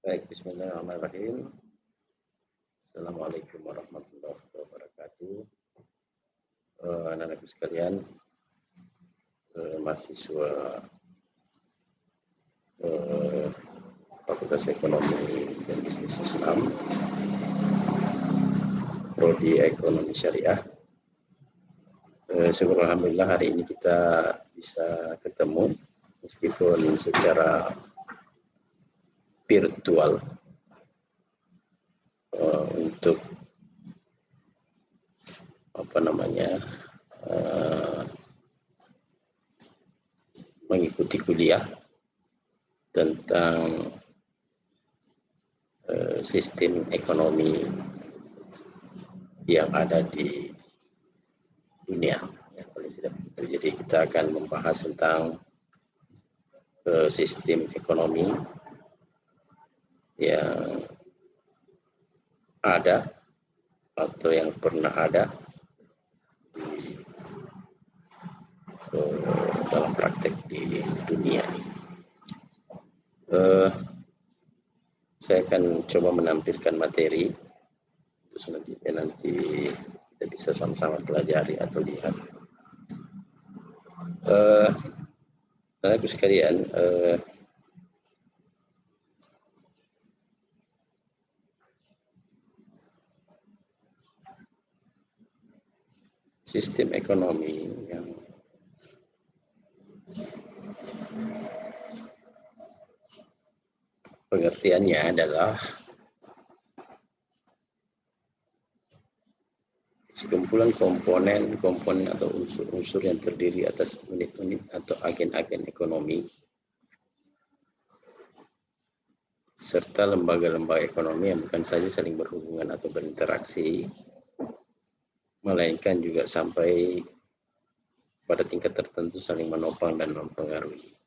Baik, bismillahirrahmanirrahim. Assalamualaikum warahmatullahi wabarakatuh. Anak-anakku sekalian, mahasiswa Fakultas Ekonomi dan Bisnis Islam, Prodi Ekonomi Syariah. Syukur alhamdulillah hari ini kita bisa ketemu meskipun secara virtual untuk mengikuti kuliah tentang sistem ekonomi yang ada di dunia, ya, paling tidak begitu. Jadi kita akan membahas tentang sistem ekonomi yang ada atau yang pernah ada di dalam praktek di dunia. Saya akan coba menampilkan materi, terus nanti kita bisa sama-sama pelajari atau lihat. Anak-anak sekalian, sistem ekonomi yang pengertiannya adalah sekumpulan komponen atau unsur-unsur yang terdiri atas unit-unit atau agen-agen ekonomi serta lembaga-lembaga ekonomi yang bukan saja saling berhubungan atau berinteraksi, melainkan juga sampai pada tingkat tertentu saling menopang dan mempengaruhi.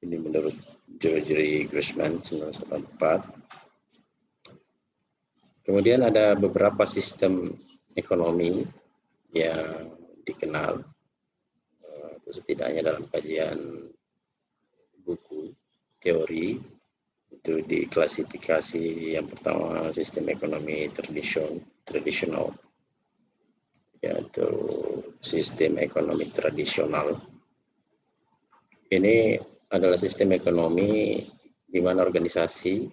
Ini menurut Gregory Grossman 1984. Kemudian ada beberapa sistem ekonomi yang dikenal, atau setidaknya dalam kajian buku teori itu diklasifikasi. Yang pertama sistem ekonomi tradisional, yaitu sistem ekonomi tradisional. Ini adalah sistem ekonomi di mana organisasi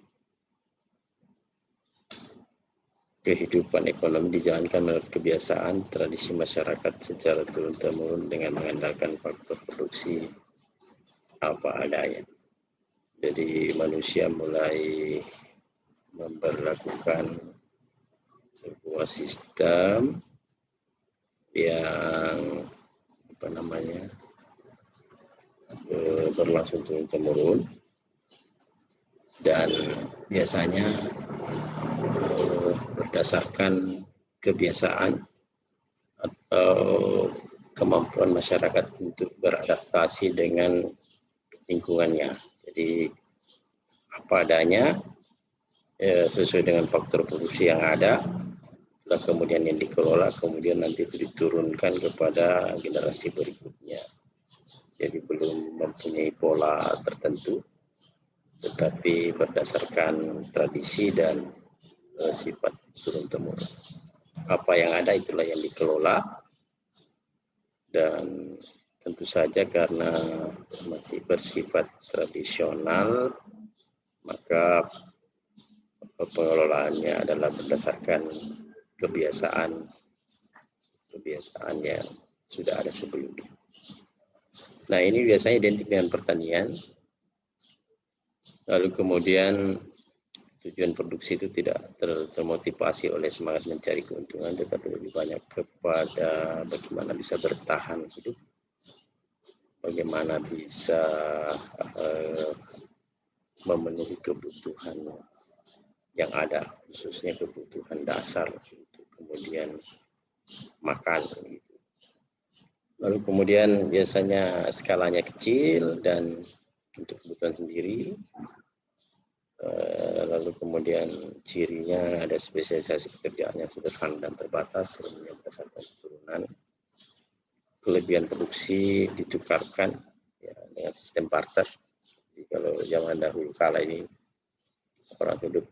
kehidupan ekonomi dijalankan menurut kebiasaan tradisi masyarakat secara turun-temurun dengan mengandalkan faktor produksi apa adanya. Jadi manusia mulai memberlakukan sebuah sistem yang berlangsung turun-temurun, dan biasanya berdasarkan kebiasaan atau kemampuan masyarakat untuk beradaptasi dengan lingkungannya. Jadi apa adanya, sesuai dengan faktor produksi yang ada, lalu kemudian yang dikelola, kemudian nanti itu diturunkan kepada generasi berikutnya. Jadi belum mempunyai pola tertentu, tetapi berdasarkan tradisi dan sifat turun-temurun. Apa yang ada itulah yang dikelola, dan tentu saja karena masih bersifat tradisional, maka pengelolaannya adalah berdasarkan kebiasaan yang sudah ada sebelumnya. Nah, ini biasanya identik dengan pertanian. Lalu kemudian tujuan produksi itu tidak termotivasi oleh semangat mencari keuntungan, tetapi lebih banyak kepada bagaimana bisa bertahan hidup, bagaimana bisa memenuhi kebutuhan yang ada, khususnya kebutuhan dasar, kemudian makan. Lalu kemudian biasanya skalanya kecil dan untuk kebutuhan sendiri. Lalu kemudian cirinya ada spesialisasi pekerjaan yang sederhana dan terbatas, sebenarnya berdasarkan keturunan. Kelebihan produksi ditukarkan ya, dengan sistem barter. Jadi kalau zaman dahulu kala ini Orang hidup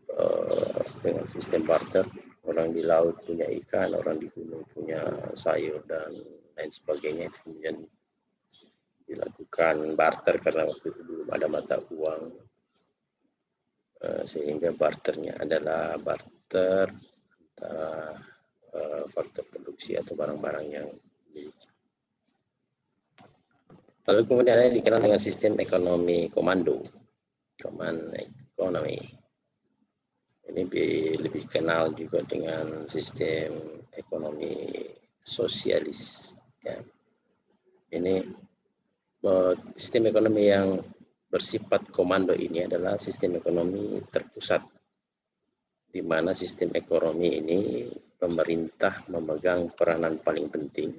dengan sistem barter. Orang di laut punya ikan, orang di gunung punya sayur dan lain sebagainya. Kemudian dilakukan barter karena waktu itu belum ada mata uang, sehingga barternya adalah barter antara faktor produksi atau barang-barang yang dimiliki. Lalu kemudian ada dikenal dengan sistem ekonomi komando, command economy. Ini lebih kenal juga dengan sistem ekonomi sosialis. Ya. Ini sistem ekonomi yang bersifat komando ini adalah sistem ekonomi terpusat, di mana sistem ekonomi ini pemerintah memegang peranan paling penting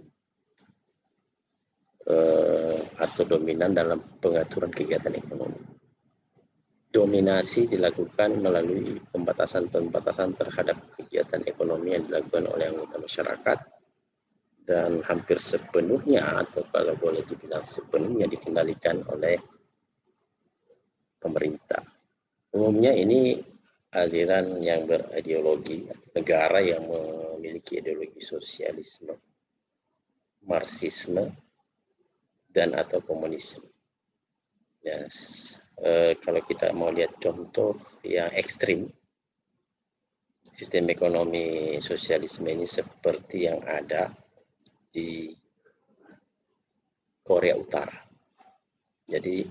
atau dominan dalam pengaturan kegiatan ekonomi. Dominasi dilakukan melalui pembatasan-pembatasan terhadap kegiatan ekonomi yang dilakukan oleh anggota masyarakat, dan hampir sepenuhnya, atau kalau boleh dibilang sepenuhnya, dikendalikan oleh pemerintah. Umumnya ini aliran yang berideologi, negara yang memiliki ideologi sosialisme, marxisme, dan atau komunisme. Yes. Kalau kita mau lihat contoh yang ekstrim, sistem ekonomi sosialisme ini seperti yang ada di Korea Utara. Jadi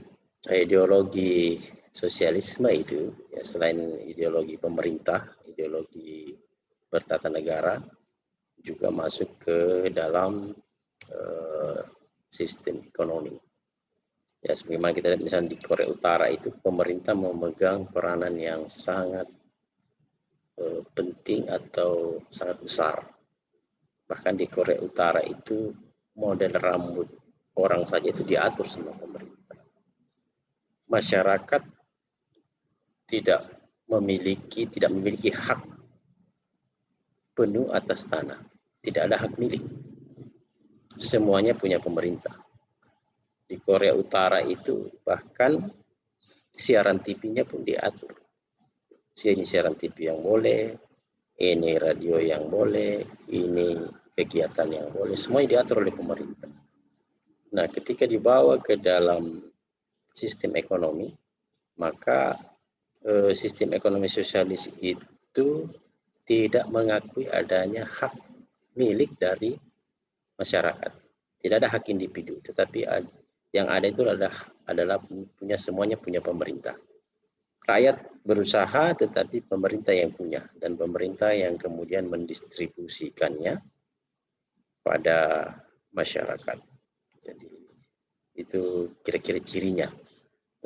ideologi sosialisme itu, ya, selain ideologi pemerintah, ideologi bertata negara, juga masuk ke dalam sistem ekonomi. Ya, sebagaimana kita lihat misalnya di Korea Utara itu, pemerintah memegang peranan yang sangat penting atau sangat besar. Bahkan di Korea Utara itu model rambut orang saja itu diatur sama pemerintah. Masyarakat tidak memiliki hak penuh atas tanah. Tidak ada hak milik. Semuanya punya pemerintah. Di Korea Utara itu bahkan siaran TV-nya pun diatur. Ini siaran TV yang boleh, ini radio yang boleh, ini kegiatan yang boleh, semua diatur oleh pemerintah. Nah, ketika dibawa ke dalam sistem ekonomi, maka sistem ekonomi sosialis itu tidak mengakui adanya hak milik dari masyarakat. Tidak ada hak individu, tetapi yang ada itu adalah semuanya punya pemerintah. Rakyat berusaha, tetapi pemerintah yang punya, dan pemerintah yang kemudian mendistribusikannya pada masyarakat. Jadi itu kira-kira cirinya.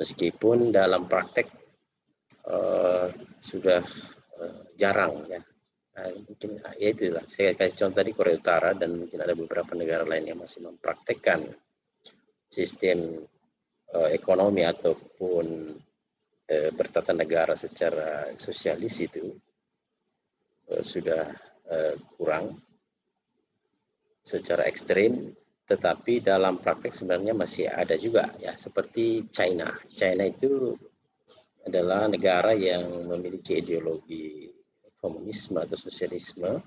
Meskipun dalam praktek sudah jarang, ya. Mungkin ya itulah saya kasih contoh tadi Korea Utara, dan mungkin ada beberapa negara lain yang masih mempraktekkan sistem ekonomi ataupun bertata negara secara sosialis itu sudah kurang secara ekstrim, tetapi dalam praktek sebenarnya masih ada juga, ya, seperti China. China itu adalah negara yang memiliki ideologi komunisme atau sosialisme,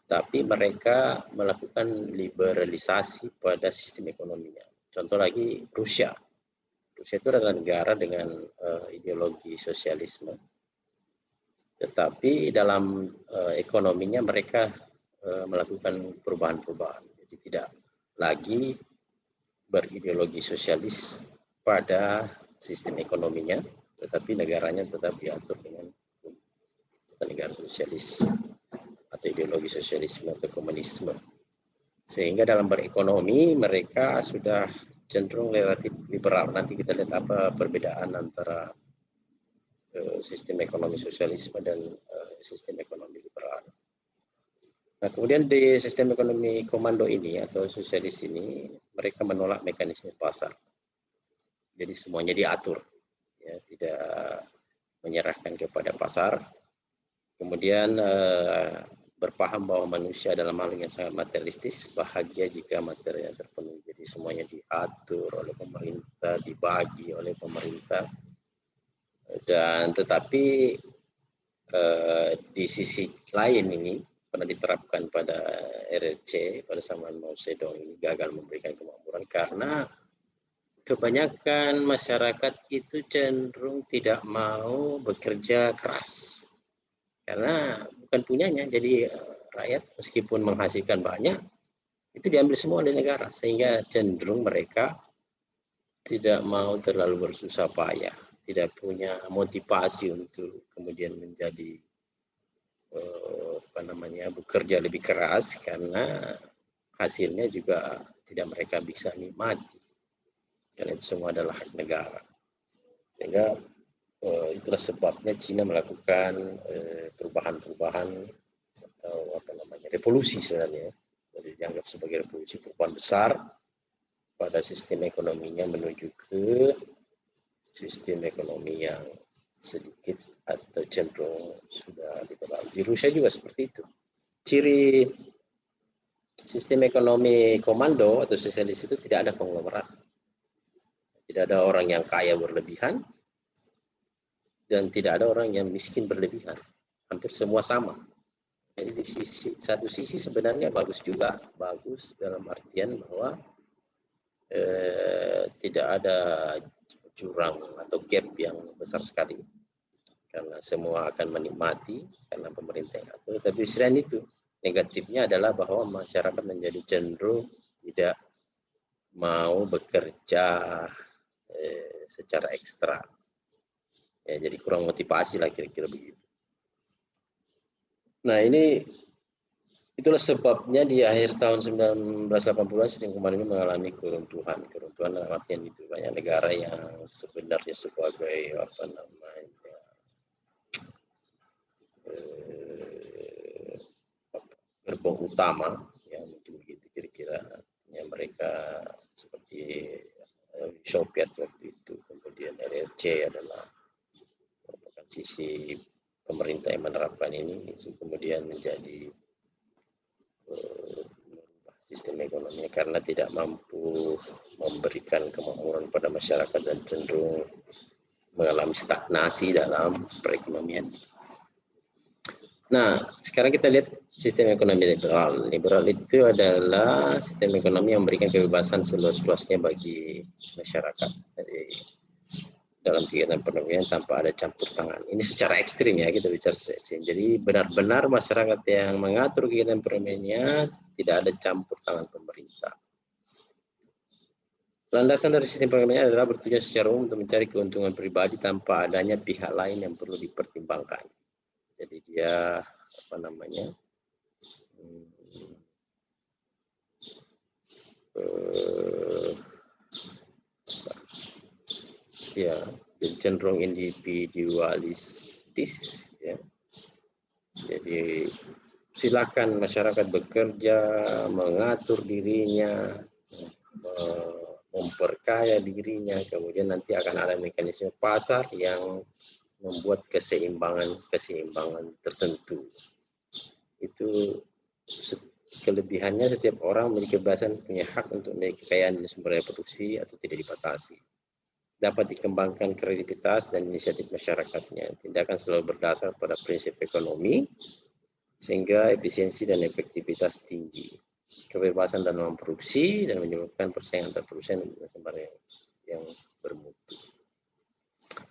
tapi mereka melakukan liberalisasi pada sistem ekonominya. Contoh lagi Rusia. Rusia itu adalah negara dengan ideologi sosialisme, tetapi dalam ekonominya mereka melakukan perubahan-perubahan. Jadi tidak lagi berideologi sosialis pada sistem ekonominya, tetapi negaranya tetap diatur dengan negara sosialis atau ideologi sosialisme atau komunisme. Sehingga dalam berekonomi mereka sudah cenderung relatif liberal. Nanti kita lihat apa perbedaan antara sistem ekonomi sosialisme dan sistem ekonomi liberal. Nah, kemudian di sistem ekonomi komando ini atau sosialis ini, mereka menolak mekanisme pasar. Jadi semuanya diatur, ya, tidak menyerahkan kepada pasar. Kemudian berpaham bahwa manusia dalam hal yang sangat materialistis, bahagia jika materinya terpenuhi. Jadi semuanya diatur oleh pemerintah, dibagi oleh pemerintah, Dan tetapi di sisi lain ini pernah diterapkan pada RRC, pada zaman Mao Zedong ini gagal memberikan kemakmuran karena kebanyakan masyarakat itu cenderung tidak mau bekerja keras karena bukan punyanya. Jadi rakyat meskipun menghasilkan banyak itu diambil semua oleh negara, sehingga cenderung mereka tidak mau terlalu bersusah payah, tidak punya motivasi untuk kemudian menjadi bekerja lebih keras karena hasilnya juga tidak mereka bisa nikmati. Karena itu semua adalah hak negara. Sehingga itulah sebabnya Cina melakukan perubahan-perubahan atau revolusi sebenarnya. Jadi dianggap sebagai revolusi, perubahan besar pada sistem ekonominya menuju ke sistem ekonomi yang sedikit atau cenderung sudah liberal. Di Rusia juga seperti itu. Ciri sistem ekonomi komando atau sosialis itu tidak ada konglomerat. Tidak ada orang yang kaya berlebihan dan tidak ada orang yang miskin berlebihan. Hampir semua sama. Jadi di satu sisi sebenarnya bagus juga. Bagus dalam artian bahwa tidak ada jurang atau gap yang besar sekali. Karena semua akan menikmati karena pemerintah yang atur. Tapi selain itu, negatifnya adalah bahwa masyarakat menjadi cenderung tidak mau bekerja secara ekstra. Ya, jadi kurang motivasi lah kira-kira begitu. Nah ini itulah sebabnya di akhir tahun 1980-an sistem komando ini mengalami keruntuhan. Keruntuhan dalam artian itu banyak negara yang sebenarnya sebagai gerbong utama, ya mungkin begitu kira-kira, yang mereka seperti Soviet waktu itu, kemudian RRC adalah merupakan sisi pemerintah yang menerapkan ini, itu kemudian menjadi sistem ekonomi karena tidak mampu memberikan kemakmuran pada masyarakat dan cenderung mengalami stagnasi dalam perekonomian. Nah, sekarang kita lihat sistem ekonomi liberal. Liberal itu adalah sistem ekonomi yang memberikan kebebasan seluas-luasnya bagi masyarakat. Jadi dalam kegiatan perekonomian tanpa ada campur tangan. Ini secara ekstrim ya, kita bicara ekstrim. Jadi benar-benar masyarakat yang mengatur kegiatan perekonomiannya, tidak ada campur tangan pemerintah. Landasan dari sistem perekonomian adalah bertujuan secara umum untuk mencari keuntungan pribadi tanpa adanya pihak lain yang perlu dipertimbangkan. Jadi dia jadi cenderung individualistis, ya. Jadi silakan masyarakat bekerja, mengatur dirinya, memperkaya dirinya, kemudian nanti akan ada mekanisme pasar yang membuat keseimbangan tertentu. Itu kelebihannya, setiap orang memiliki kebebasan, punya hak untuk memiliki kekayaan dan sumber daya produksi atau tidak dibatasi. Dapat dikembangkan kredibilitas dan inisiatif masyarakatnya. Tindakan selalu berdasar pada prinsip ekonomi sehingga efisiensi dan efektivitas tinggi. Kebebasan dalam produksi dan menyebabkan persaingan antar perusahaan yang bermutu.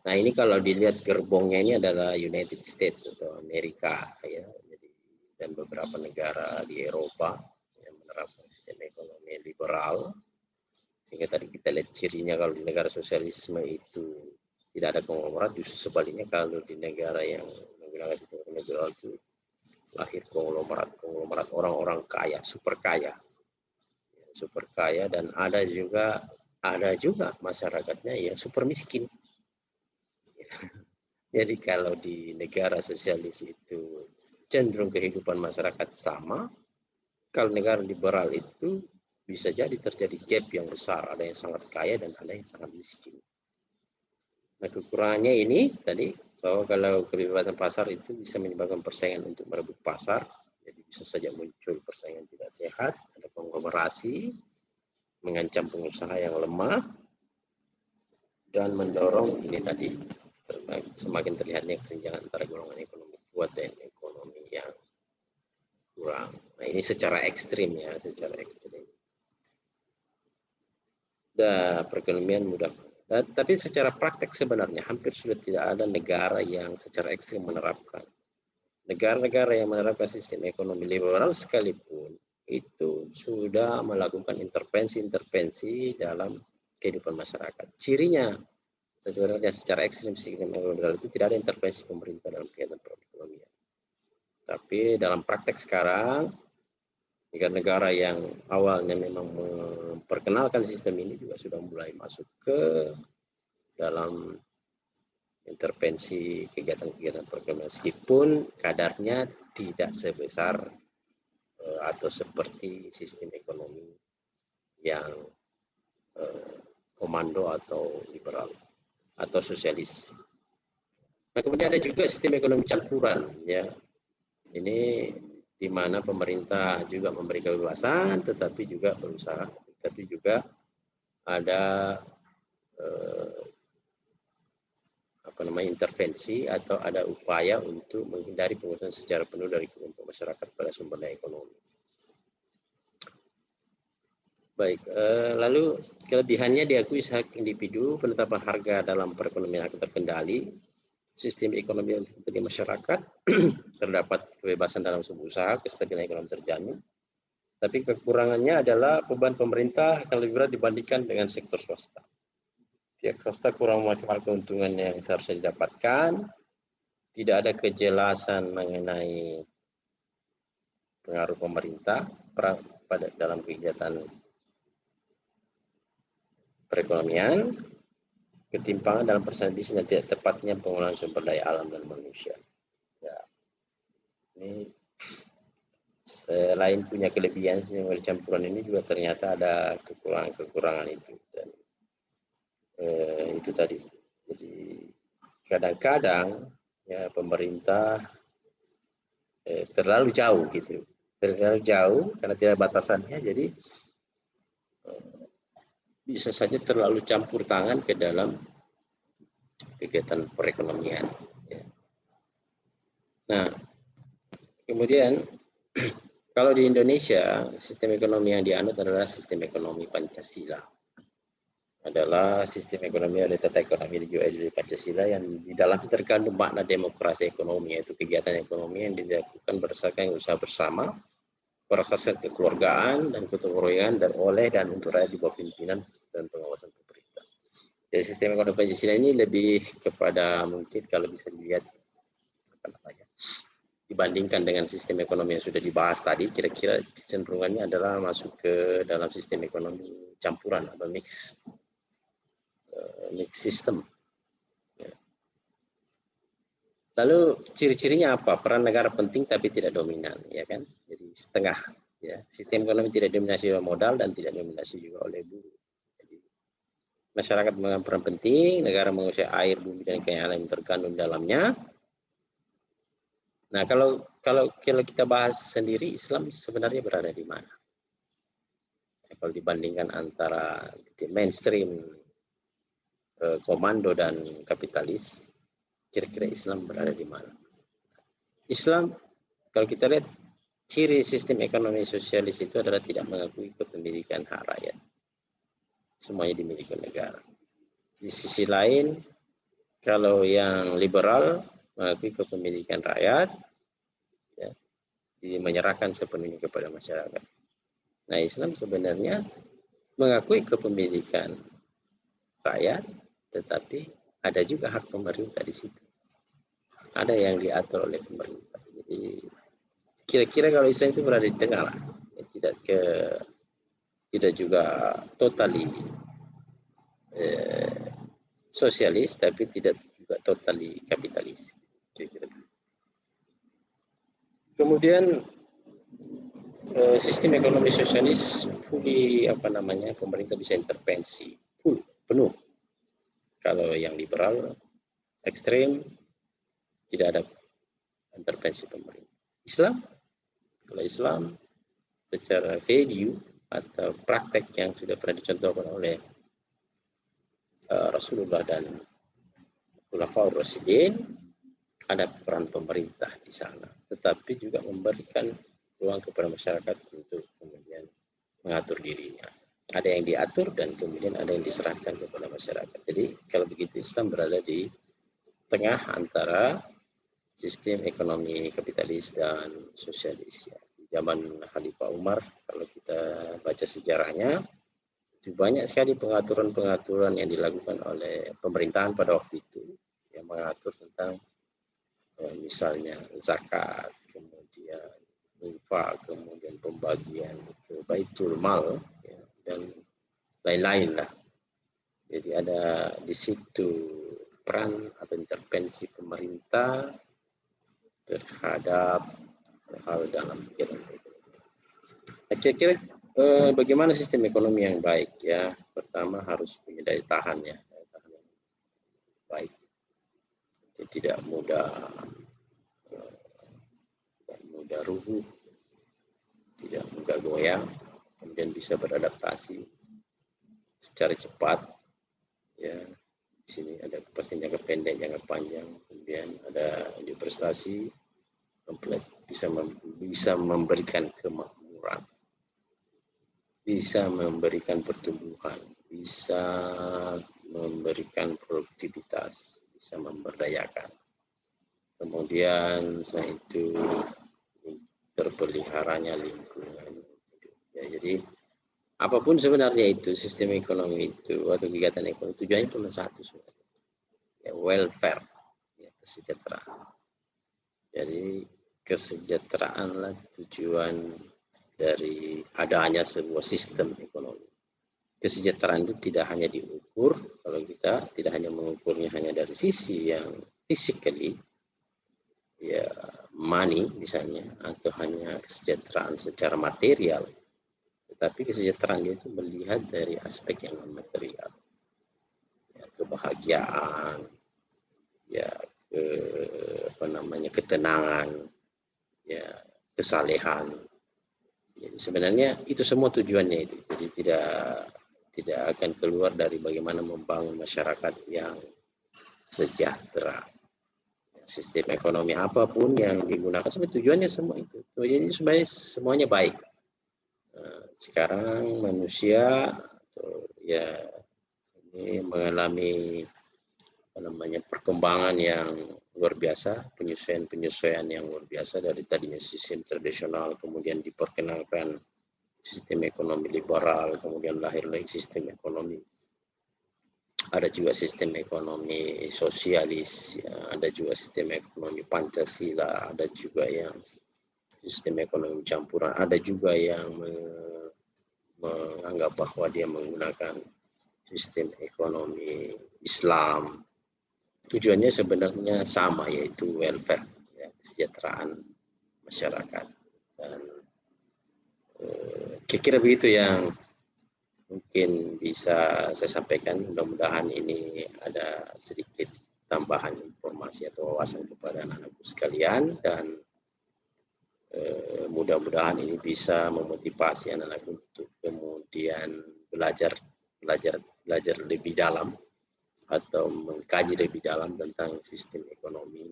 Nah ini kalau dilihat gerbongnya ini adalah United States atau Amerika, ya. Jadi, dan beberapa negara di Eropa yang menerapkan sistem ekonomi liberal. Sehingga tadi kita lihat cirinya, kalau di negara sosialisme itu tidak ada konglomerat, justru sebaliknya kalau di negara yang menggunakan sistem ekonomi liberal itu lahir konglomerat orang-orang kaya, super kaya, dan ada juga masyarakatnya yang super miskin. Jadi kalau di negara sosialis itu cenderung kehidupan masyarakat sama, kalau negara liberal itu bisa jadi terjadi gap yang besar, ada yang sangat kaya dan ada yang sangat miskin. Nah kekurangannya ini tadi, bahwa kalau kebebasan pasar itu bisa menyebabkan persaingan untuk merebut pasar, jadi bisa saja muncul persaingan tidak sehat, ada konglomerasi, mengancam pengusaha yang lemah, dan mendorong ini tadi semakin terlihatnya kesenjangan antara golongan ekonomi kuat dan ekonomi yang kurang. Nah, ini secara ekstrim ya, secara ekstrim. Perekonomian mudah. Nah, tapi secara praktek sebenarnya hampir sudah tidak ada negara yang secara ekstrim menerapkan. Negara-negara yang menerapkan sistem ekonomi liberal sekalipun itu sudah melakukan intervensi-intervensi dalam kehidupan masyarakat. Cirinya sebenarnya secara ekstrim sistem ekonomi liberal itu tidak ada intervensi pemerintah dalam kegiatan perekonomian. Tapi dalam praktek sekarang, negara-negara yang awalnya memang memperkenalkan sistem ini juga sudah mulai masuk ke dalam intervensi kegiatan-kegiatan perekonomian, meskipun kadarnya tidak sebesar atau seperti sistem ekonomi yang komando atau liberal atau sosialis. Nah, kemudian ada juga sistem ekonomi campuran, ya. Ini di mana pemerintah juga memberi kebebasan, tetapi juga berusaha, tapi juga ada intervensi atau ada upaya untuk menghindari penguasaan secara penuh dari kelompok masyarakat pada sumber daya ekonomi. Baik, lalu kelebihannya diakui hak individu, penetapan harga dalam perekonomian akan terkendali, sistem ekonomi untuk kepentingan masyarakat, terdapat kebebasan dalam sebuah usaha, kestabilan ekonomi terjamin. Tapi kekurangannya adalah beban pemerintah akan lebih berat dibandingkan dengan sektor swasta. Pihak swasta kurang memaksimalkan keuntungan yang seharusnya didapatkan, tidak ada kejelasan mengenai pengaruh pemerintah pada dalam kegiatan perekonomian, ketimpangan dalam persaingan bisnis dan tidak tepatnya penggunaan sumber daya alam dan manusia. Ya, ini selain punya kelebihan sistem campuran ini juga ternyata ada kekurangan itu. Dan itu tadi. Jadi kadang-kadang ya pemerintah terlalu jauh gitu, terlalu jauh karena tidak batasannya. Jadi bisa saja terlalu campur tangan ke dalam kegiatan perekonomian. Nah, kemudian kalau di Indonesia sistem ekonomi yang dianut adalah sistem ekonomi Pancasila. Adalah sistem ekonomi atau tata ekonomi dari Pancasila yang di dalam terkandung makna demokrasi ekonomi, yaitu kegiatan ekonomi yang dilakukan berdasarkan usaha bersama, berdasarkan kekeluargaan dan kegotong-royongan dan oleh dan untuk rakyat di bawah pimpinan dan pengawasan pemerintah. Jadi sistem ekonomi Pancasila ini lebih kepada mungkin kalau bisa dilihat dibandingkan dengan sistem ekonomi yang sudah dibahas tadi, kira-kira cenderungannya adalah masuk ke dalam sistem ekonomi campuran atau mix system. Lalu ciri-cirinya apa? Peran negara penting tapi tidak dominan, ya kan? Jadi setengah. Ya, sistem ekonomi tidak dominasi oleh modal dan tidak dominasi juga oleh buruh. Jadi, masyarakat mengambil peran penting, negara menguasai air, bumi dan kekayaan yang terkandung dalamnya. Nah, kalau kita bahas sendiri, Islam sebenarnya berada di mana? Kalau dibandingkan antara mainstream, komando dan kapitalis, kira-kira Islam berada di mana? Islam, kalau kita lihat, ciri sistem ekonomi sosialis itu adalah tidak mengakui kepemilikan hak rakyat. Semuanya dimiliki negara. Di sisi lain, kalau yang liberal mengakui kepemilikan rakyat, ya, menyerahkan sepenuhnya kepada masyarakat. Nah, Islam sebenarnya mengakui kepemilikan rakyat, tetapi ada juga hak pemerintah di situ. Ada yang diatur oleh pemerintah. Jadi kira-kira kalau Islam itu berada di tengah lah, tidak juga totally sosialis, tapi tidak juga totally kapitalis. Kemudian sistem ekonomi sosialis pemerintah bisa intervensi penuh. Kalau yang liberal ekstrem tidak ada intervensi pemerintah. Kalau Islam secara value atau praktek yang sudah pernah dicontohkan oleh Rasulullah dan Khulafaur Rasyidin, ada peran pemerintah di sana, tetapi juga memberikan ruang kepada masyarakat untuk kemudian mengatur dirinya. Ada yang diatur dan kemudian ada yang diserahkan kepada masyarakat. Jadi kalau begitu Islam berada di tengah antara sistem ekonomi kapitalis dan sosialis. Di zaman Khalifah Umar, kalau kita baca sejarahnya, itu banyak sekali pengaturan-pengaturan yang dilakukan oleh pemerintahan pada waktu itu yang mengatur tentang misalnya zakat, kemudian infak, kemudian pembagian ke baitul mal, ya, dan lain-lain lah. Jadi ada di situ peran atau intervensi pemerintah terhadap hal dalam kegiatan ekonomi. Kira-kira bagaimana sistem ekonomi yang baik ya? Pertama harus punya daya tahan ya, daya tahan yang baik. Tidak mudah rubuh, tidak mudah goyang, kemudian bisa beradaptasi secara cepat. Ya, di sini ada kepastian jangka pendek, jangka panjang, kemudian ada prestasi, bisa memberikan kemakmuran, bisa memberikan pertumbuhan, bisa memberikan produktivitas, bisa memberdayakan. Kemudian selain itu terpeliharanya lingkungan. Ya, jadi apapun sebenarnya itu sistem ekonomi itu atau kegiatan ekonomi tujuannya cuma satu sebenarnya, ya, welfare, ya, kesejahteraan. Jadi kesejahteraanlah tujuan dari adanya sebuah sistem ekonomi. Kesejahteraan itu tidak hanya diukur, kalau kita tidak hanya mengukurnya hanya dari sisi yang physically, ya money misalnya, atau hanya kesejahteraan secara material, tetapi kesejahteraan itu melihat dari aspek yang non material, ya, kebahagiaan, ya ketenangan, ya kesalehan. Jadi sebenarnya itu semua tujuannya itu. Jadi tidak akan keluar dari bagaimana membangun masyarakat yang sejahtera. Sistem ekonomi apapun yang digunakan, sebenarnya tujuannya semua itu. Jadi sebenarnya semuanya baik. Sekarang manusia ya ini mengalami perkembangan yang luar biasa, penyesuaian yang luar biasa dari tadinya sistem tradisional, kemudian diperkenalkan sistem ekonomi liberal, kemudian lahir lagi sistem ekonomi. Ada juga sistem ekonomi sosialis, ya, ada juga sistem ekonomi Pancasila, ada juga yang sistem ekonomi campuran, ada juga yang menganggap bahwa dia menggunakan sistem ekonomi Islam. Tujuannya sebenarnya sama, yaitu welfare, ya, kesejahteraan masyarakat. Dan kira-kira begitu yang mungkin bisa saya sampaikan. Mudah-mudahan ini ada sedikit tambahan informasi atau wawasan kepada anak-anakku sekalian, dan mudah-mudahan ini bisa memotivasi anak-anak untuk kemudian belajar lebih dalam atau mengkaji lebih dalam tentang sistem ekonomi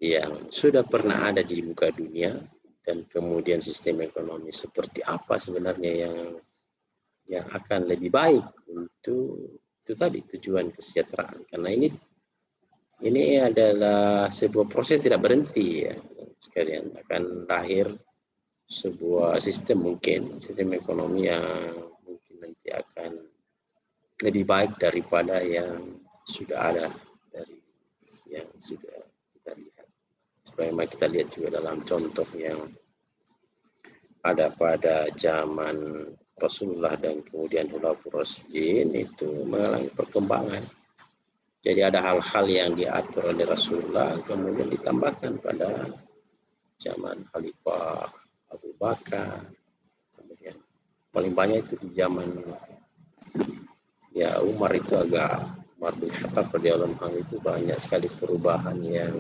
yang sudah pernah ada di muka dunia, dan kemudian sistem ekonomi seperti apa sebenarnya yang akan lebih baik untuk itu tadi, tujuan kesejahteraan. Karena ini adalah sebuah proses yang tidak berhenti ya sekalian, akan lahir sebuah sistem ekonomi yang mungkin nanti akan lebih baik daripada yang sudah ada, dari yang sudah kita lihat. Sebagaimana kita lihat juga dalam contoh yang ada pada zaman Rasulullah dan kemudian Khulafaur Rasyidin, itu mengalami perkembangan. Jadi ada hal-hal yang diatur oleh Rasulullah kemudian ditambahkan pada zaman Khalifah Abu Bakar, kemudian paling banyak itu di zaman ya Umar itu Umar bin Khattab radhiyallahu anhu, itu banyak sekali perubahan yang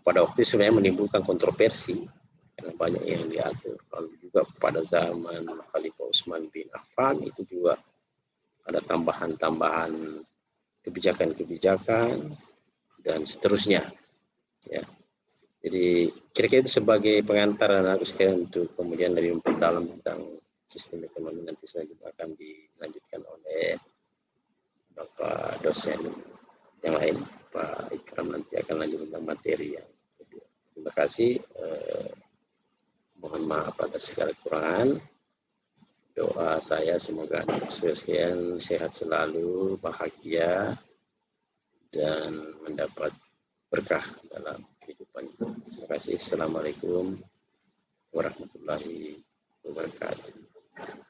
pada waktu itu sebenarnya menimbulkan kontroversi karena banyak yang diatur. Lalu juga pada zaman Khalifah Utsman bin Affan itu juga ada tambahan-tambahan kebijakan-kebijakan dan seterusnya. Ya, jadi kira-kira itu sebagai pengantar anak sekalian untuk kemudian lebih memperdalam tentang sistem ekonomi nanti selanjutnya akan dilanjutkan oleh Bapak dosen yang lain, Pak Ikram nanti akan lanjut tentang materi yang kedua. Terima kasih. Mohon maaf atas segala kekurangan. Doa saya semoga anak sekalian sehat selalu, bahagia, dan mendapat berkah dalam kehidupan. Terima kasih. Assalamualaikum warahmatullahi wabarakatuh.